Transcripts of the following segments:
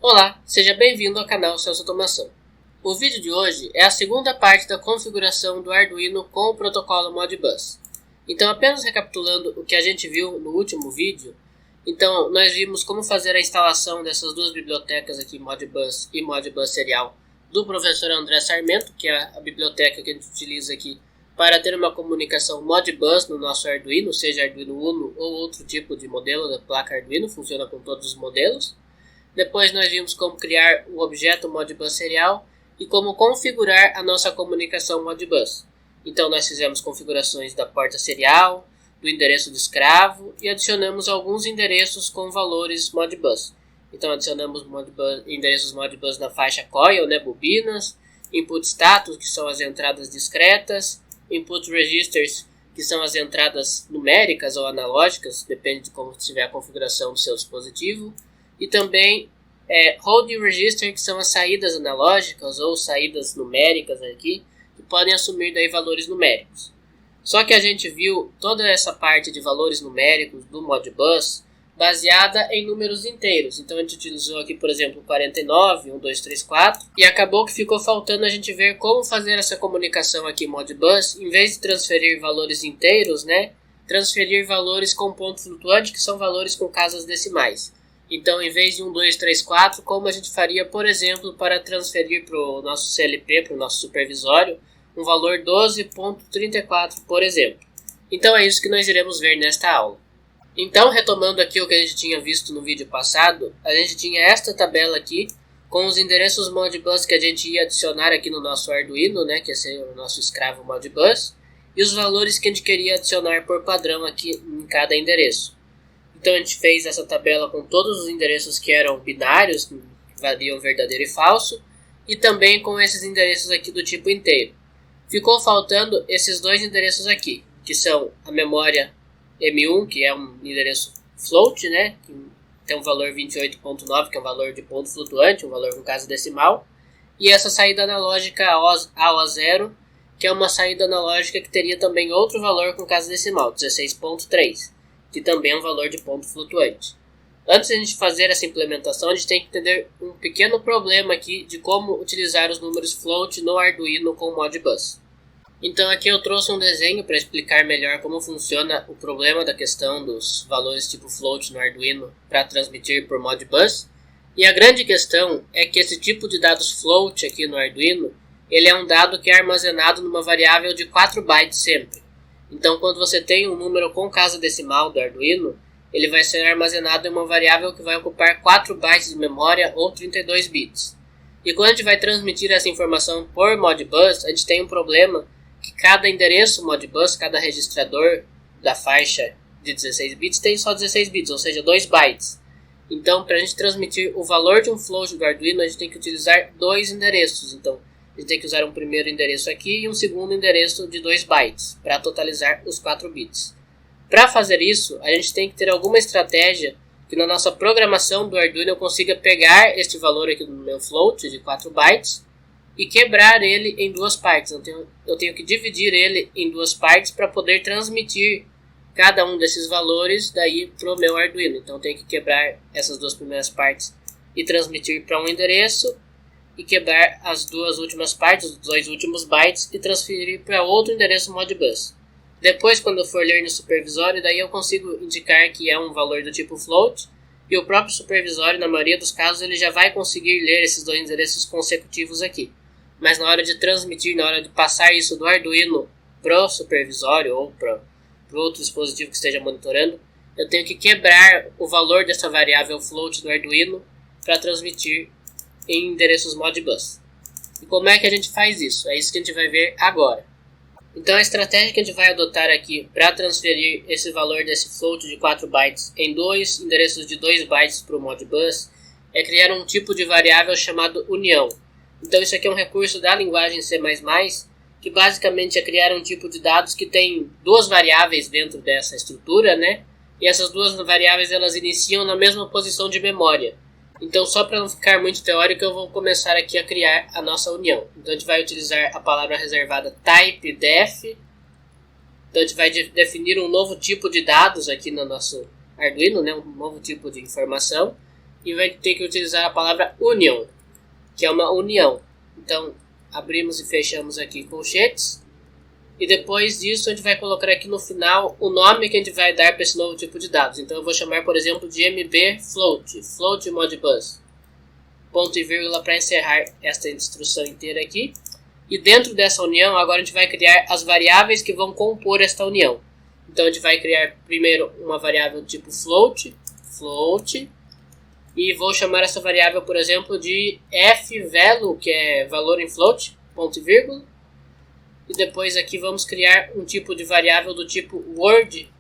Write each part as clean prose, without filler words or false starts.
Olá, seja bem-vindo ao canal Celso Automação. O vídeo de hoje é a segunda parte da configuração do Arduino com o protocolo Modbus. Então, apenas recapitulando o que a gente viu no último vídeo, então nós vimos como fazer a instalação dessas duas bibliotecas aqui, Modbus e Modbus Serial, do professor André Sarmento, que é a biblioteca que a gente utiliza aqui para ter uma comunicação Modbus no nosso Arduino, seja Arduino Uno ou outro tipo de modelo da placa Arduino, funciona com todos os modelos. Depois nós vimos como criar o objeto Modbus Serial e como configurar a nossa comunicação Modbus. Então nós fizemos configurações da porta serial, do endereço de escravo e adicionamos alguns endereços com valores Modbus. Então adicionamos endereços Modbus na faixa coil, bobinas, input status, que são as entradas discretas, input registers, que são as entradas numéricas ou analógicas, depende de como estiver a configuração do seu dispositivo. E também Hold Register, que são as saídas analógicas ou saídas numéricas aqui, que podem assumir daí valores numéricos. Só que a gente viu toda essa parte de valores numéricos do Modbus baseada em números inteiros. Então a gente utilizou aqui, por exemplo, 49, 1, 2, 3, 4, e acabou que ficou faltando a gente ver como fazer essa comunicação aqui Modbus, em vez de transferir valores inteiros, transferir valores com ponto flutuante, que são valores com casas decimais. Então, em vez de 1, 2, 3, 4, como a gente faria, por exemplo, para transferir para o nosso CLP, para o nosso supervisório, um valor 12.34, por exemplo. Então, é isso que nós iremos ver nesta aula. Então, retomando aqui o que a gente tinha visto no vídeo passado, a gente tinha esta tabela aqui, com os endereços Modbus que a gente ia adicionar aqui no nosso Arduino, que é o nosso escravo Modbus, e os valores que a gente queria adicionar por padrão aqui em cada endereço. Então a gente fez essa tabela com todos os endereços que eram binários, que valiam verdadeiro e falso, e também com esses endereços aqui do tipo inteiro. Ficou faltando esses dois endereços aqui, que são a memória M1, que é um endereço float, que tem um valor 28.9, que é um valor de ponto flutuante, um valor com casa decimal, e essa saída analógica AO0, que é uma saída analógica que teria também outro valor com casa decimal, 16.3. que também é um valor de ponto flutuante. Antes de a gente fazer essa implementação, a gente tem que entender um pequeno problema aqui de como utilizar os números float no Arduino com Modbus. Então aqui eu trouxe um desenho para explicar melhor como funciona o problema da questão dos valores tipo float no Arduino para transmitir por Modbus. E a grande questão é que esse tipo de dados float aqui no Arduino, ele é um dado que é armazenado numa variável de 4 bytes sempre. Então, quando você tem um número com casa decimal do Arduino, ele vai ser armazenado em uma variável que vai ocupar 4 bytes de memória ou 32 bits. E quando a gente vai transmitir essa informação por Modbus, a gente tem um problema que cada endereço Modbus, cada registrador da faixa de 16 bits tem só 16 bits, ou seja, 2 bytes. Então, para a gente transmitir o valor de um float do Arduino, a gente tem que utilizar dois endereços. Então, a gente tem que usar um primeiro endereço aqui e um segundo endereço de 2 bytes, para totalizar os 4 bits. Para fazer isso, a gente tem que ter alguma estratégia que na nossa programação do Arduino eu consiga pegar este valor aqui do meu float de 4 bytes e quebrar ele em duas partes. Eu tenho que dividir ele em duas partes para poder transmitir cada um desses valores daí para o meu Arduino. Então eu tenho que quebrar essas duas primeiras partes e transmitir para um endereço, e quebrar as duas últimas partes, os 2 últimos bytes, e transferir para outro endereço Modbus. Depois, quando eu for ler no supervisório, daí eu consigo indicar que é um valor do tipo float, e o próprio supervisório, na maioria dos casos, ele já vai conseguir ler esses dois endereços consecutivos aqui. Mas na hora de transmitir, na hora de passar isso do Arduino para o supervisório ou para o outro dispositivo que esteja monitorando, eu tenho que quebrar o valor dessa variável float do Arduino para transmitir em endereços Modbus. E como é que a gente faz isso? É isso que a gente vai ver agora. Então a estratégia que a gente vai adotar aqui para transferir esse valor desse float de 4 bytes em dois endereços de 2 bytes para o Modbus é criar um tipo de variável chamado união. Então isso aqui é um recurso da linguagem C++, que basicamente é criar um tipo de dados que tem duas variáveis dentro dessa estrutura, E essas duas variáveis elas iniciam na mesma posição de memória. Então, só para não ficar muito teórico, eu vou começar aqui a criar a nossa união. Então, a gente vai utilizar a palavra reservada type_def. Então, a gente vai definir um novo tipo de dados aqui no nosso Arduino, um novo tipo de informação. e vai ter que utilizar a palavra union, que é uma união. Então, abrimos e fechamos aqui colchetes. E depois disso, a gente vai colocar aqui no final o nome que a gente vai dar para esse novo tipo de dados. Então, eu vou chamar, por exemplo, de mbfloat, float modbus. Ponto e vírgula para encerrar esta instrução inteira aqui. E dentro dessa união, agora a gente vai criar as variáveis que vão compor esta união. Então, a gente vai criar primeiro uma variável tipo float, e vou chamar essa variável, por exemplo, de fvalue, que é valor em float, ponto e vírgula. E depois aqui vamos criar um tipo de variável do tipo word.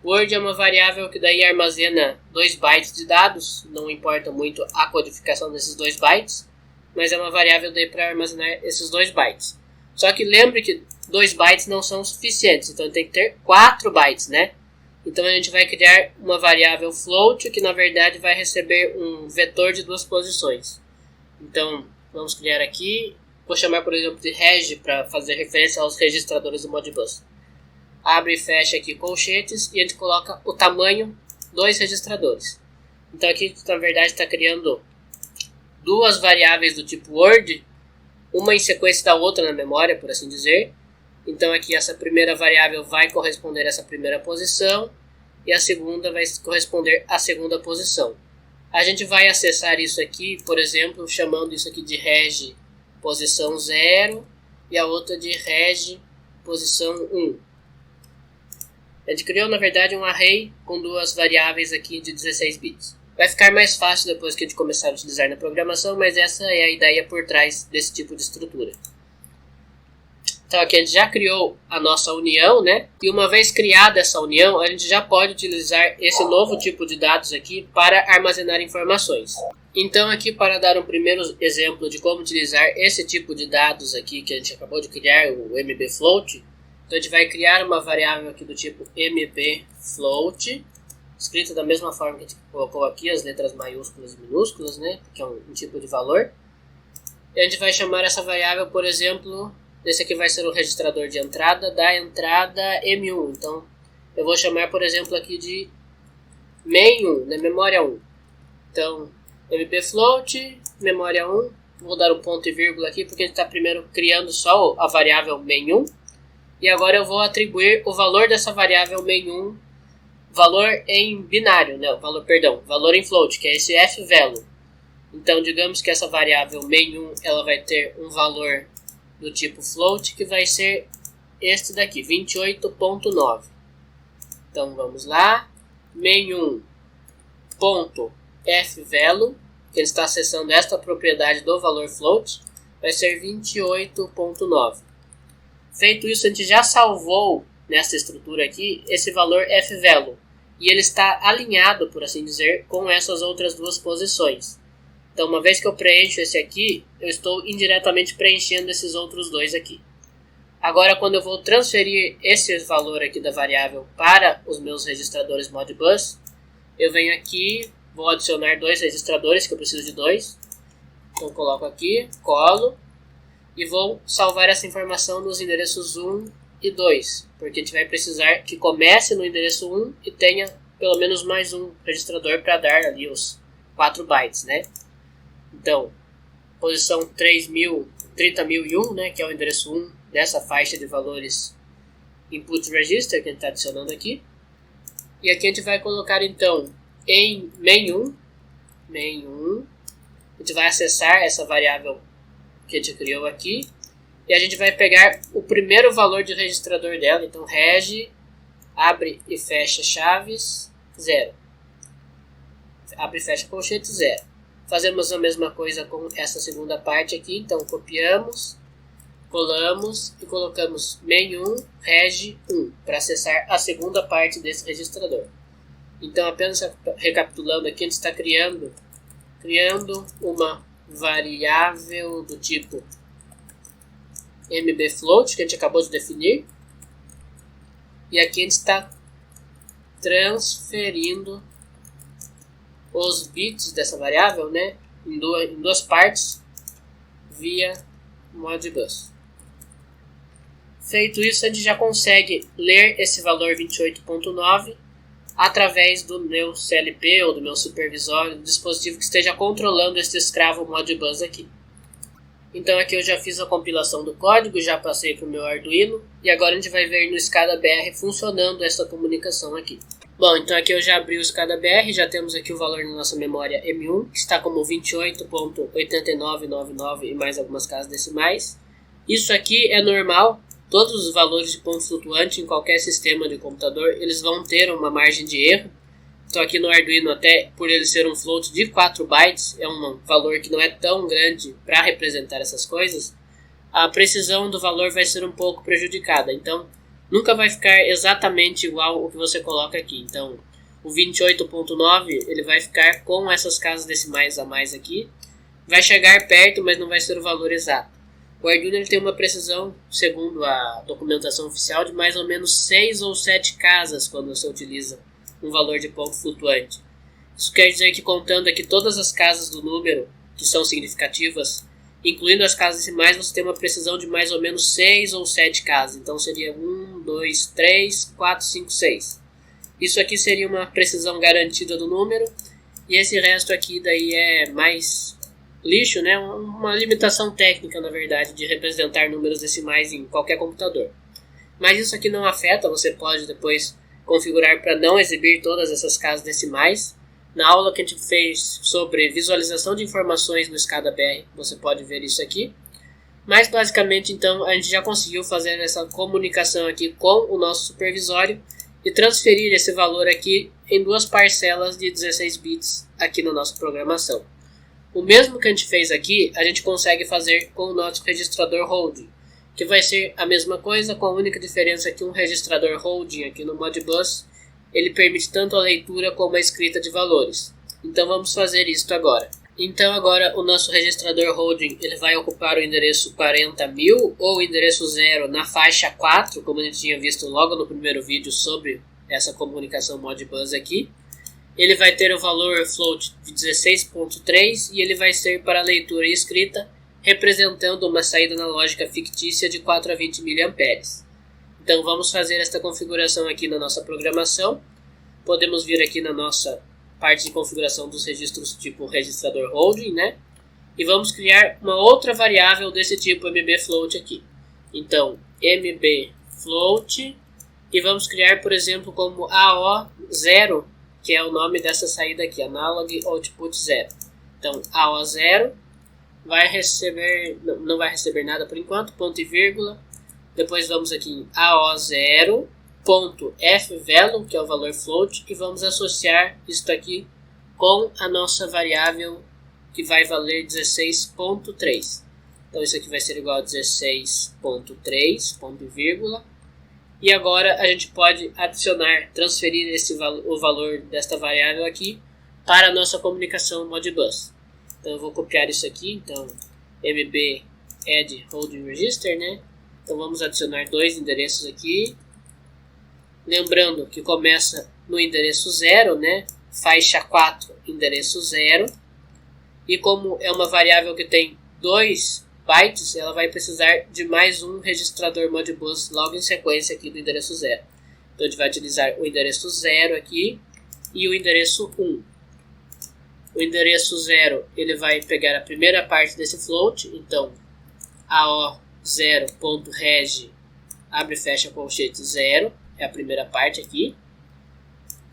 Word é uma variável que daí armazena 2 bytes de dados, não importa muito a codificação desses 2 bytes, mas é uma variável daí para armazenar esses 2 bytes. Só que lembre que 2 bytes não são suficientes, então tem que ter 4 bytes, né? Então a gente vai criar uma variável float que na verdade vai receber um vetor de 2 posições. Então vamos criar aqui, vou chamar por exemplo de reg para fazer referência aos registradores do Modbus. Abre e fecha aqui colchetes e a gente coloca o tamanho 2 registradores. Então aqui na verdade está criando 2 variáveis do tipo word, uma em sequência da outra na memória, por assim dizer. Então aqui essa primeira variável vai corresponder a essa primeira posição e a segunda vai corresponder à segunda posição. A gente vai acessar isso aqui, por exemplo, chamando isso aqui de reg posição 0 e a outra de reg posição 1. A gente criou na verdade um array com 2 variáveis aqui de 16 bits. Vai ficar mais fácil depois que a gente começar a utilizar na programação, mas essa é a ideia por trás desse tipo de estrutura. Então aqui a gente já criou a nossa união, né? E uma vez criada essa união, a gente já pode utilizar esse novo tipo de dados aqui para armazenar informações. Então aqui para dar um primeiro exemplo de como utilizar esse tipo de dados aqui que a gente acabou de criar, o mbfloat. Então a gente vai criar uma variável aqui do tipo mbfloat, escrita da mesma forma que a gente colocou aqui, as letras maiúsculas e minúsculas, né? Que é um tipo de valor. E a gente vai chamar essa variável, por exemplo, esse aqui vai ser o registrador de entrada da entrada M1. Então, eu vou chamar, por exemplo, aqui de main1, né, memória 1. Então, mbfloat, memória 1. Vou dar um ponto e vírgula aqui, porque a gente está primeiro criando só a variável main1. E agora eu vou atribuir o valor dessa variável main1, valor em binário, né, valor em float, que é esse fvalue. Então, digamos que essa variável main1 ela vai ter um valor do tipo float, que vai ser este daqui, 28.9. Então vamos lá, main1.fvalue, que ele está acessando esta propriedade do valor float, vai ser 28.9. Feito isso, a gente já salvou nessa estrutura aqui esse valor fvalue, e ele está alinhado, por assim dizer, com essas outras 2 posições. Então, uma vez que eu preencho esse aqui, eu estou indiretamente preenchendo esses outros 2 aqui. Agora, quando eu vou transferir esse valor aqui da variável para os meus registradores Modbus, eu venho aqui, vou adicionar 2 registradores, que eu preciso de 2. Então, coloco aqui, colo, e vou salvar essa informação nos endereços 1 e 2, porque a gente vai precisar que comece no endereço 1 e tenha pelo menos mais um registrador para dar ali os 4 bytes, né? Então, posição 30.001, né, que é o endereço 1 dessa faixa de valores input register que a gente está adicionando aqui. E aqui a gente vai colocar então em main1, a gente vai acessar essa variável que a gente criou aqui. E a gente vai pegar o primeiro valor de registrador dela, então reg, abre e fecha chaves, 0. Abre e fecha colchete, 0. Fazemos a mesma coisa com essa segunda parte aqui, então copiamos, colamos e colocamos main1 reg 1 para acessar a segunda parte desse registrador. Então, apenas recapitulando aqui, a gente está criando uma variável do tipo mbfloat, que a gente acabou de definir, e aqui a gente está transferindo os bits dessa variável, né, em 2 partes via Modbus. Feito isso, a gente já consegue ler esse valor 28.9 através do meu CLP ou do meu supervisório, do dispositivo que esteja controlando esse escravo Modbus aqui. Então aqui eu já fiz a compilação do código, já passei para o meu Arduino e agora a gente vai ver no SCADA-BR funcionando essa comunicação aqui. Bom, então aqui eu já abri o SCADA-BR, já temos aqui o valor na nossa memória M1, que está como 28.8999 e mais algumas casas decimais. Isso aqui é normal, todos os valores de ponto flutuante em qualquer sistema de computador, eles vão ter uma margem de erro. Então aqui no Arduino, até por ele ser um float de 4 bytes, é um valor que não é tão grande para representar essas coisas, a precisão do valor vai ser um pouco prejudicada. Então nunca vai ficar exatamente igual o que você coloca aqui. Então o 28.9 ele vai ficar com essas casas decimais a mais aqui, vai chegar perto, mas não vai ser o valor exato. O Arduino ele tem uma precisão, segundo a documentação oficial, de mais ou menos 6 ou 7 casas quando você utiliza um valor de ponto flutuante. Isso quer dizer que, contando aqui todas as casas do número que são significativas, incluindo as casas decimais, você tem uma precisão de mais ou menos 6 ou 7 casas. Então seria 1, 2, 3, 4, 5, 6. Isso aqui seria uma precisão garantida do número, e esse resto aqui daí é mais lixo, né? Uma limitação técnica, na verdade, de representar números decimais em qualquer computador. Mas isso aqui não afeta, você pode depois configurar para não exibir todas essas casas decimais. Na aula que a gente fez sobre visualização de informações no SCADA-BR, você pode ver isso aqui. Mas basicamente, então, a gente já conseguiu fazer essa comunicação aqui com o nosso supervisório e transferir esse valor aqui em duas parcelas de 16 bits aqui na nossa programação. O mesmo que a gente fez aqui, a gente consegue fazer com o nosso registrador holding, que vai ser a mesma coisa, com a única diferença que um registrador holding aqui no Modbus, ele permite tanto a leitura como a escrita de valores. Então vamos fazer isso agora. Então agora o nosso registrador holding ele vai ocupar o endereço 40.000 ou o endereço 0 na faixa 4, como a gente tinha visto logo no primeiro vídeo sobre essa comunicação Modbus aqui. Ele vai ter o valor float de 16.3 e ele vai ser para leitura e escrita, representando uma saída analógica fictícia de 4 a 20 mA. Então vamos fazer esta configuração aqui na nossa programação. Podemos vir aqui na nossa parte de configuração dos registros tipo registrador holding, né? E vamos criar uma outra variável desse tipo mbfloat aqui. Então mbfloat e vamos criar, por exemplo, como AO0, que é o nome dessa saída aqui, Analog Output 0. Então, AO0 vai receber, não vai receber nada por enquanto, ponto e vírgula. Depois vamos aqui em AO0.fvalue, que é o valor float, e vamos associar isso aqui com a nossa variável que vai valer 16.3. Então, isso aqui vai ser igual a 16.3, ponto e vírgula. E agora a gente pode adicionar, transferir o valor desta variável aqui para a nossa comunicação Modbus. Então eu vou copiar isso aqui, então mb add holding register, né? Então vamos adicionar dois endereços aqui. Lembrando que começa no endereço 0, né? Faixa 4, endereço 0. E como é uma variável que tem 2 bytes, ela vai precisar de mais um registrador Modbus logo em sequência aqui do endereço 0. Então a gente vai utilizar o endereço 0 aqui e o endereço 1. O endereço 0 ele vai pegar a primeira parte desse float, então AO0.reg abre e fecha colchete 0, é a primeira parte aqui.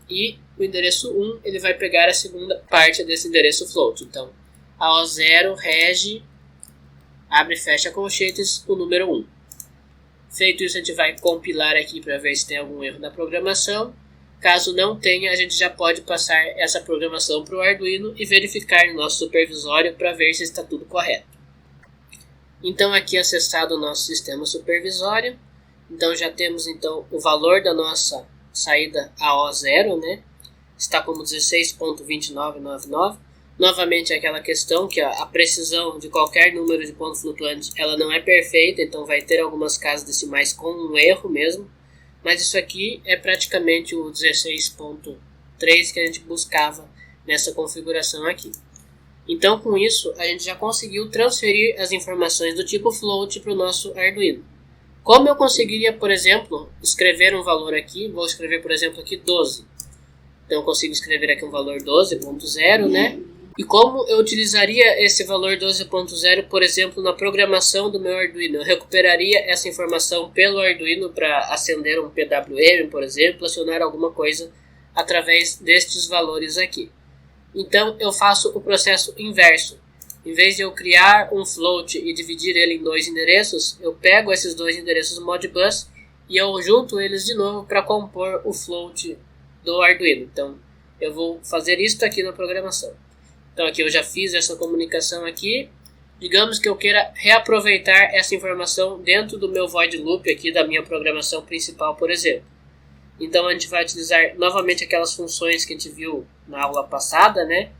E o endereço 1 ele vai pegar a segunda parte desse endereço float, então AO0 reg abre e fecha colchetes, o número 1. Feito isso, a gente vai compilar aqui para ver se tem algum erro na programação. Caso não tenha, a gente já pode passar essa programação para o Arduino e verificar no nosso supervisório para ver se está tudo correto. Então aqui acessado o nosso sistema supervisório. Então já temos então o valor da nossa saída AO0, né? Está como 16.2999. Novamente aquela questão que a precisão de qualquer número de ponto flutuante ela não é perfeita, então vai ter algumas casas decimais com um erro mesmo, mas isso aqui é praticamente o 16.3 que a gente buscava nessa configuração aqui. Então com isso a gente já conseguiu transferir as informações do tipo float para o nosso Arduino. Como eu conseguiria, por exemplo, escrever um valor aqui, vou escrever por exemplo aqui 12. Então eu consigo escrever aqui um valor 12.0, né? E como eu utilizaria esse valor 12.0, por exemplo, na programação do meu Arduino? Eu recuperaria essa informação pelo Arduino para acender um PWM, por exemplo, acionar alguma coisa através destes valores aqui. Então eu faço o processo inverso. Em vez de eu criar um float e dividir ele em dois endereços, eu pego esses dois endereços Modbus e eu junto eles de novo para compor o float do Arduino. Então eu vou fazer isso aqui na programação. Então aqui eu já fiz essa comunicação aqui. Digamos que eu queira reaproveitar essa informação dentro do meu void loop aqui da minha programação principal, por exemplo. Então a gente vai utilizar novamente aquelas funções que a gente viu na aula passada, né?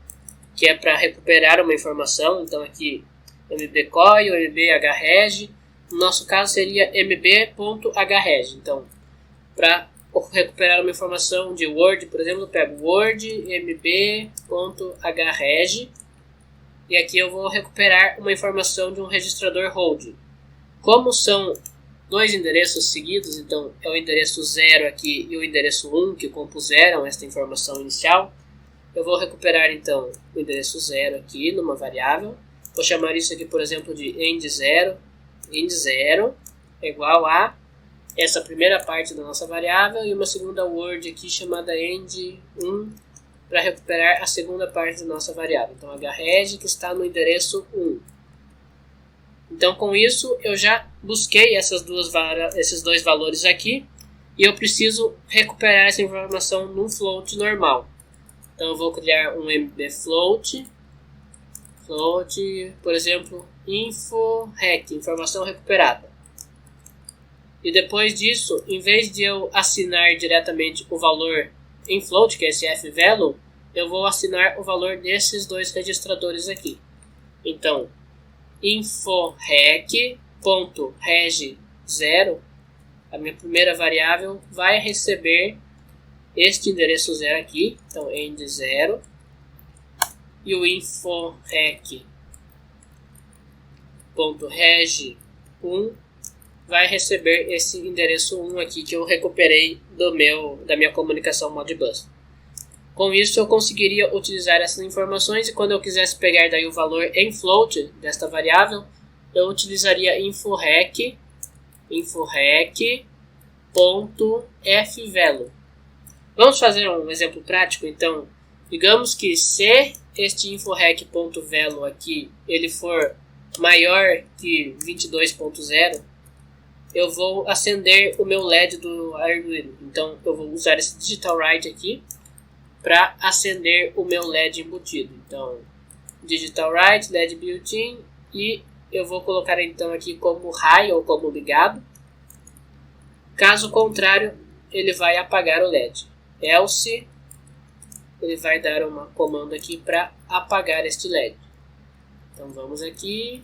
Que é para recuperar uma informação. Então aqui mbcoil, mbhreg. No nosso caso seria mb.hreg. Então para recuperar uma informação de Word, por exemplo, eu pego Word mb.hreg e aqui eu vou recuperar uma informação de um registrador hold. Como são dois endereços seguidos, então é o endereço 0 aqui e o endereço 1 que compuseram esta informação inicial, eu vou recuperar então o endereço 0 aqui numa variável. Vou chamar isso aqui, por exemplo, de end0. End0 é igual a essa primeira parte da nossa variável e uma segunda word aqui chamada end1 para recuperar a segunda parte da nossa variável. Então hreg que está no endereço 1. Então com isso eu já busquei esses dois valores aqui e eu preciso recuperar essa informação num float normal. Então eu vou criar um mbfloat, por exemplo, info-rec, informação recuperada. E depois disso, em vez de eu assinar diretamente o valor em float, que é esse fvalue, eu vou assinar o valor desses dois registradores aqui. Então, info-rec.reg0, a minha primeira variável, vai receber este endereço 0 aqui, então end0, e o info-rec.reg1 vai receber esse endereço 1 aqui que eu recuperei da minha comunicação Modbus. Com isso eu conseguiria utilizar essas informações e quando eu quisesse pegar daí o valor em float desta variável, eu utilizaria info-rec.fvalue. Vamos fazer um exemplo prático, então. Digamos que se este info-rec.value aqui ele for maior que 22.0, eu vou acender o meu LED do Arduino. Então eu vou usar esse digital write aqui para acender o meu LED embutido. Então digital write, LED built-in, e eu vou colocar então aqui como high ou como ligado. Caso contrário, ele vai apagar o LED. Else, ele vai dar uma comando aqui para apagar este LED. Então vamos aqui,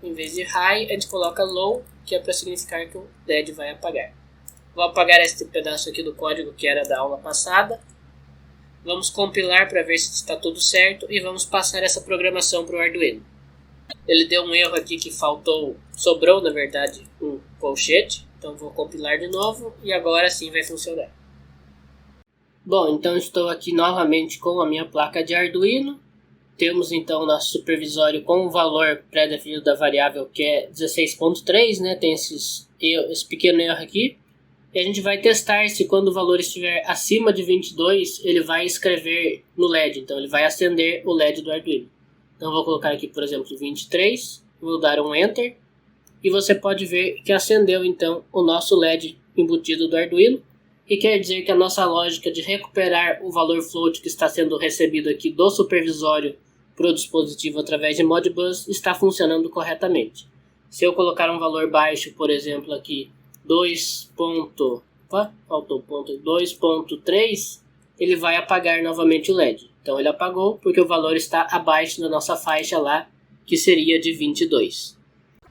em vez de high, a gente coloca low, que é para significar que o LED vai apagar. Vou apagar este pedaço aqui do código que era da aula passada. Vamos compilar para ver se está tudo certo e vamos passar essa programação para o Arduino. Ele deu um erro aqui que sobrou na verdade um colchete, então vou compilar de novo e agora sim vai funcionar. Bom, então estou aqui novamente com a minha placa de Arduino. Temos então o nosso supervisório com o valor pré-definido da variável que é 16.3, né? Tem esse pequeno erro aqui. E a gente vai testar se quando o valor estiver acima de 22, ele vai escrever no LED. Então ele vai acender o LED do Arduino. Então eu vou colocar aqui, por exemplo, 23. Vou dar um Enter. E você pode ver que acendeu então o nosso LED embutido do Arduino. E quer dizer que a nossa lógica de recuperar o valor float que está sendo recebido aqui do supervisório para o dispositivo através de Modbus está funcionando corretamente. Se eu colocar um valor baixo, por exemplo aqui 2.3, ele vai apagar novamente o LED. Então ele apagou porque o valor está abaixo da nossa faixa lá, que seria de 22.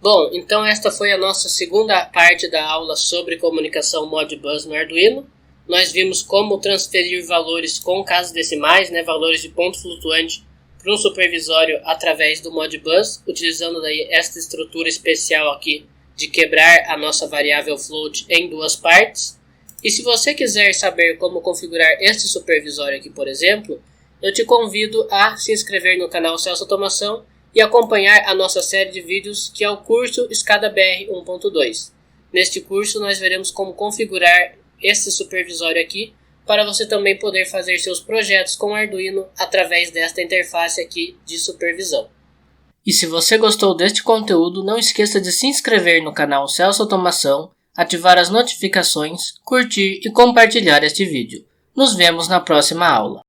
Bom, então esta foi a nossa segunda parte da aula sobre comunicação Modbus no Arduino. Nós vimos como transferir valores com casas decimais, né, valores de ponto flutuante, para um supervisório através do Modbus, utilizando daí esta estrutura especial aqui de quebrar a nossa variável float em duas partes. E se você quiser saber como configurar este supervisório aqui, por exemplo, eu te convido a se inscrever no canal Celso Automação e acompanhar a nossa série de vídeos que é o curso Escada BR 1.2. Neste curso nós veremos como configurar este supervisório aqui para você também poder fazer seus projetos com Arduino através desta interface aqui de supervisão. E se você gostou deste conteúdo, não esqueça de se inscrever no canal Celso Automação, ativar as notificações, curtir e compartilhar este vídeo. Nos vemos na próxima aula.